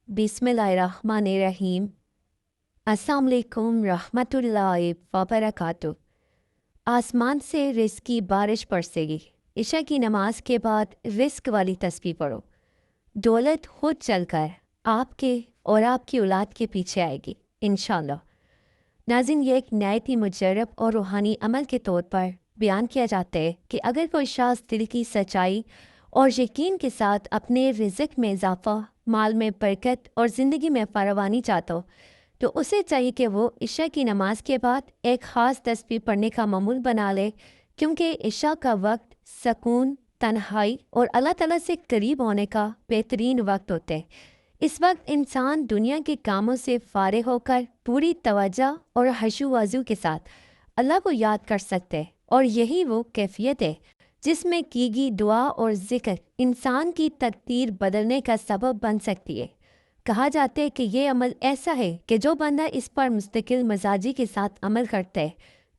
बिस्मिल्लाहिर्रहमानिर्रहीम। अस्सलाम वालेकुम रहमतुल्लाहि व बरकातुहू। आसमान से रिज़्क़ की बारिश बरसेगी। इशा की नमाज के बाद रिज़्क़ वाली तस्बीह पढ़ो। दौलत खुद चलकर आपके और आपकी औलाद के पीछे आएगी इंशाअल्लाह। नाज़रीन, ये एक नहायत ही मुजर्रब और रूहानी अमल के तौर पर बयान किया जाता है कि अगर कोई शख्स दिल की सच्चाई और यकीन के साथ अपने रिज़्क़ में इजाफ़ा, माल में बरकत और ज़िंदगी में फरावानी चाहता हो, तो उसे चाहिए कि वो इशा की नमाज के बाद एक ख़ास तस्बीह पढ़ने का मामूल बना ले, क्योंकि इशा का वक्त सकून, तन्हाई और अल्लाह ताला से करीब होने का बेहतरीन वक्त होता है। इस वक्त इंसान दुनिया के कामों से फारिग होकर पूरी तवज्जो और हशु वज़ू के साथ अल्लाह को याद कर सकते हैं, और यही वो कैफियत है जिसमें की गई दुआ और ज़िक्र इंसान की तकदीर बदलने का सबब बन सकती है। कहा जाता है कि ये अमल ऐसा है कि जो बंदा इस पर मुस्तकिल मजाजी के साथ अमल करता है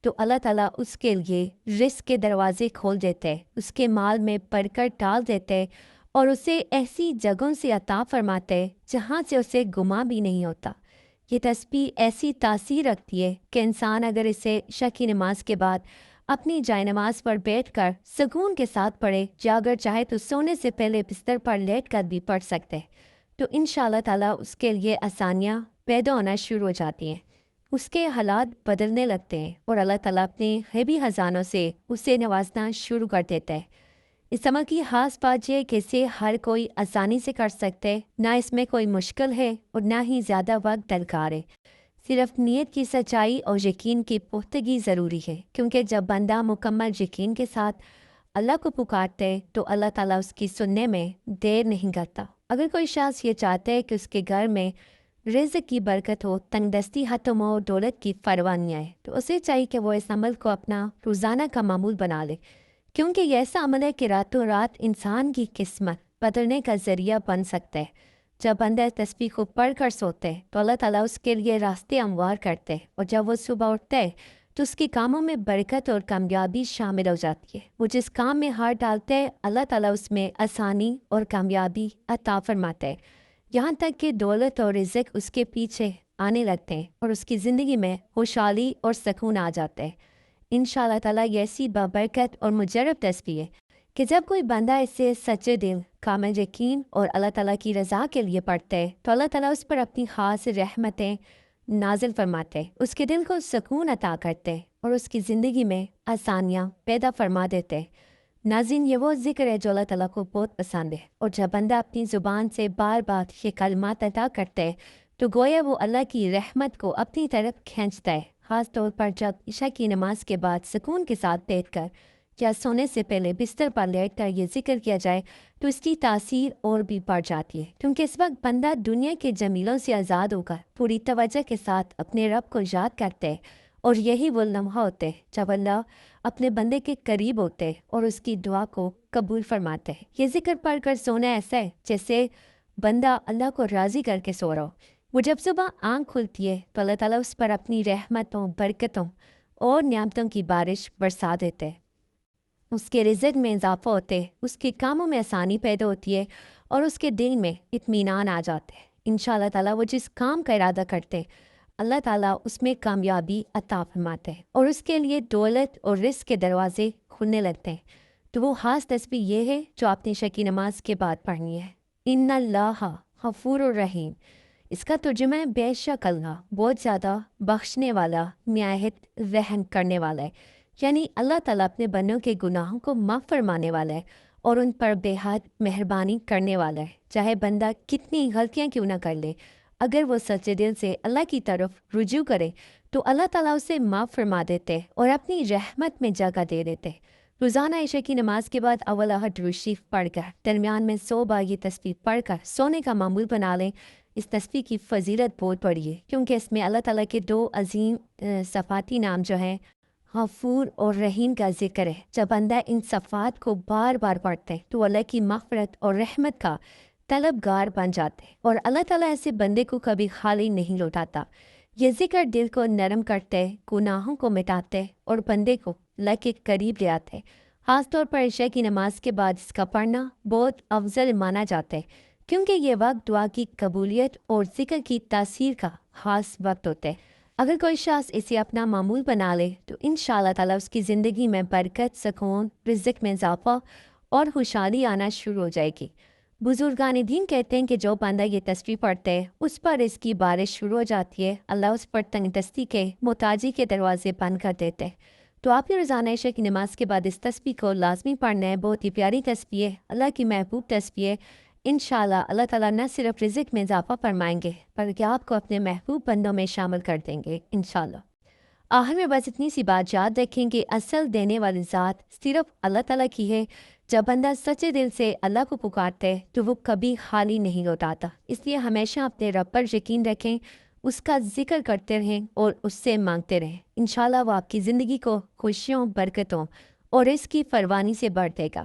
तो अल्लाह ताला उसके लिए रिज़्क़ के दरवाज़े खोल देते हैं, उसके माल में बरकत डाल देते हैं और उसे ऐसी जगहों से अता फरमाते हैं जहाँ से उसे गुमा भी नहीं होता। ये तस्बीह ऐसी तासीर रखती है कि इंसान अगर इसे इशा की नमाज के बाद अपनी जाय नमाज पर बैठकर सुकून के साथ पढ़े, या अगर चाहे तो सोने से पहले बिस्तर पर लेट कर भी पढ़ सकते हैं, तो इंशाअल्लाह ताला उसके लिए आसानियाँ पैदा होना शुरू हो जाती हैं, उसके हालात बदलने लगते हैं और अल्लाह ताला अपने गैबी ख़जानों से उसे नवाजना शुरू कर देता है। इस अमल की ख़ास बात यह है कि इसे हर कोई आसानी से कर सकते हैं, ना इसमें कोई मुश्किल है और ना ही ज़्यादा वक्त दरकार है। सिर्फ नीयत की सच्चाई और यकीन की पुख्तगी ज़रूरी है, क्योंकि जब बंदा मुकम्मल यकीन के साथ अल्लाह को पुकारते हैं तो अल्लाह ताला उसकी सुनने में देर नहीं करता। अगर कोई शख्स ये चाहता है कि उसके घर में रिज़्क़ की बरकत हो, तंगदस्ती खत्म हो, दौलत की फरवानी आए, तो उसे चाहिए कि वो इस अमल को अपना रोज़ाना का मामूल बना ले, क्योंकि ये ऐसा अमल है कि रातों रात इंसान की किस्मत बदलने का ज़रिया बन सकता है। जब बंदा तस्बीह को पढ़ कर सोते हैं तो अल्लाह ताला उसके लिए रास्ते हमवार करते हैं, और जब वो सुबह उठते हैं तो उसके कामों में बरकत और कामयाबी शामिल हो जाती है। वो जिस काम में हाथ डालते हैं अल्लाह ताला उसमें आसानी और कामयाबी अता फरमाते हैं, यहाँ तक कि दौलत और रिज़्क़ उसके पीछे आने लगते हैं और उसकी ज़िंदगी में खुशहाली और सुकून आ जाते हैं। इंशाअल्लाह ताला ये ऐसी बाबरकत और मुजर्रब तस्बीह है कि जब कोई बंदा इसे सच्चे दिल, कामिल यकीन और अल्लाह ताला की रज़ा के लिए पढ़ता है तो अल्लाह ताला उस पर अपनी ख़ास रहमतें नाजिल फरमाते हैं, उसके दिल को सुकून अता करते हैं और उसकी ज़िंदगी में आसानियाँ पैदा फरमा देते हैं। नाज़रीन, ये वो ज़िक्र है जो अल्लाह ताला को बहुत पसंद है, और जब बंदा अपनी ज़ुबान से बार बार ये कलमात अदा करते हैं तो गोया वो अल्लाह की रहमत को अपनी तरफ खींचता है। ख़ास तौर पर जब इशा की नमाज के बाद सुकून के साथ बैठकर या सोने से पहले बिस्तर पर लेट कर ये जिक्र किया जाए तो इसकी तासीर और भी बढ़ जाती है, क्योंकि इस वक्त बंदा दुनिया के जमीलों से आज़ाद होकर पूरी तवज्जो के साथ अपने रब को याद करते हैं, और यही वो लम्हा होते हैं जब अल्लाह अपने बंदे के करीब होते हैं और उसकी दुआ को कबूल फरमाते हैं। ये जिक्र पढ़कर सोना ऐसा है जैसे बंदा अल्लाह को राज़ी करके सो रहा हो। वो जब सुबह आँख खुलती है तो अल्लाह ताला उस पर अपनी रहमतों, बरकतों और नियामतों की बारिश बरसा देते हैं। उसके रिज़्क़ में इजाफ़ा होते है, उसके कामों में आसानी पैदा होती है और उसके दिल में इत्मीनान आ जाते हैं। इंशाअल्लाह ताला वो जिस काम का इरादा करते अल्लाह ताला उसमें कामयाबी अता फरमाते हैं और उसके लिए दौलत और रिज़्क़ के दरवाज़े खुलने लगते हैं। तो वो ख़ास तस्बीह ये है जो आपने इशा की नमाज के बाद पढ़नी है। इन्नल्लाह गफूरुर रहीम। इसका तर्जुमा है बेशक अल्लाह बहुत ज़्यादा बख्शने वाला, निहायत रहम करने वाला है। यानी अल्लाह ताला अपने बन्दों के गुनाहों को माफ़ फरमाने वाला है और उन पर बेहद मेहरबानी करने वाला है। चाहे बंदा कितनी गलतियाँ क्यों ना कर ले, अगर वो सच्चे दिल से अल्लाह की तरफ रुजू करे तो अल्लाह ताला उसे माफ़ फरमा देते और अपनी रहमत में जगह दे देते। रोज़ाना इशा की नमाज के बाद अव्वल आहद दुरूद शरीफ पढ़कर दरमियान में 100 बार ये तस्बीह पढ़कर सोने का मामूल बना लें। इस तस्बीह की फजीलत बहुत बड़ी है, क्योंकि इसमें अल्लाह ताला के दो अजीम सफ़ाती नाम जो हैं गफूर और रहीम का जिक्र है। जब बंदा इन सफ़ात को बार बार पढ़ते हैं तो अल्लाह की मग़फ़िरत और रहमत का तलबगार बन जाते हैं, और अल्लाह ताला ऐसे बंदे को कभी खाली नहीं लौटाता। ये जिक्र दिल को नरम करते, गुनाहों को मिटाते और बंदे को अल्लाह के करीब ले आते। ख़ास तौर पर इशा की नमाज के बाद इसका पढ़ना बहुत अफजल माना जाता है, کیونکہ یہ وقت دعا کی قبولیت اور ذکر کی تاثیر کا خاص وقت ہوتا ہے۔ اگر کوئی شخص اسے اپنا معمول بنا لے تو انشاءاللہ تعالیٰ اس کی زندگی میں برکت، سکون، رزق میں اضافہ اور خوشحالی آنا شروع ہو جائے گی۔ بزرگان دین کہتے ہیں کہ جو بندہ یہ تصویر پڑھتے ہے اس پر اس کی بارش شروع ہو جاتی ہے، اللہ اس پر تنگ دستی کے، محتاجی کے دروازے بند کر دیتے ہیں۔ تو آپ کی روزانہ عشاء کی نماز کے بعد اس تسبیح کو لازمی پڑھنا ہے۔ بہت ہی پیاری تسبیح ہے، اللہ کی محبوب تسبیح ہے۔ انشاءاللہ اللہ تعالیٰ نہ صرف رزق میں اضافہ فرمائیں گے بلکہ آپ کو اپنے محبوب بندوں میں شامل کر دیں گے انشاءاللہ۔ آخر میں بس اتنی سی بات یاد رکھیں کہ اصل دینے والی ذات صرف اللہ تعالیٰ کی ہے۔ جب بندہ سچے دل سے اللہ کو پکارتا ہے تو وہ کبھی خالی نہیں لوٹاتا۔ اس لیے ہمیشہ اپنے رب پر یقین رکھیں، اس کا ذکر کرتے رہیں اور اس سے مانگتے رہیں۔ انشاءاللہ وہ آپ کی زندگی کو خوشیوں، برکتوں اور اس کی فراوانی سے بھر دے گا۔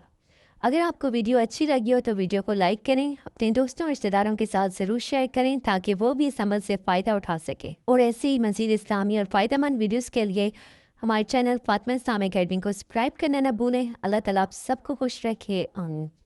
اگر آپ کو ویڈیو اچھی لگی ہو تو ویڈیو کو لائک کریں، اپنے دوستوں اور رشتہ داروں کے ساتھ ضرور شیئر کریں تاکہ وہ بھی اس عمل سے فائدہ اٹھا سکیں۔ اور ایسے ہی مزید اسلامی اور فائدہ مند ویڈیوز کے لیے ہمارے چینل فاطمہ اسلام اکیڈمی کو سبسکرائب کرنا نہ بھولیں۔ اللہ تعالیٰ آپ سب کو خوش رکھے، آمین۔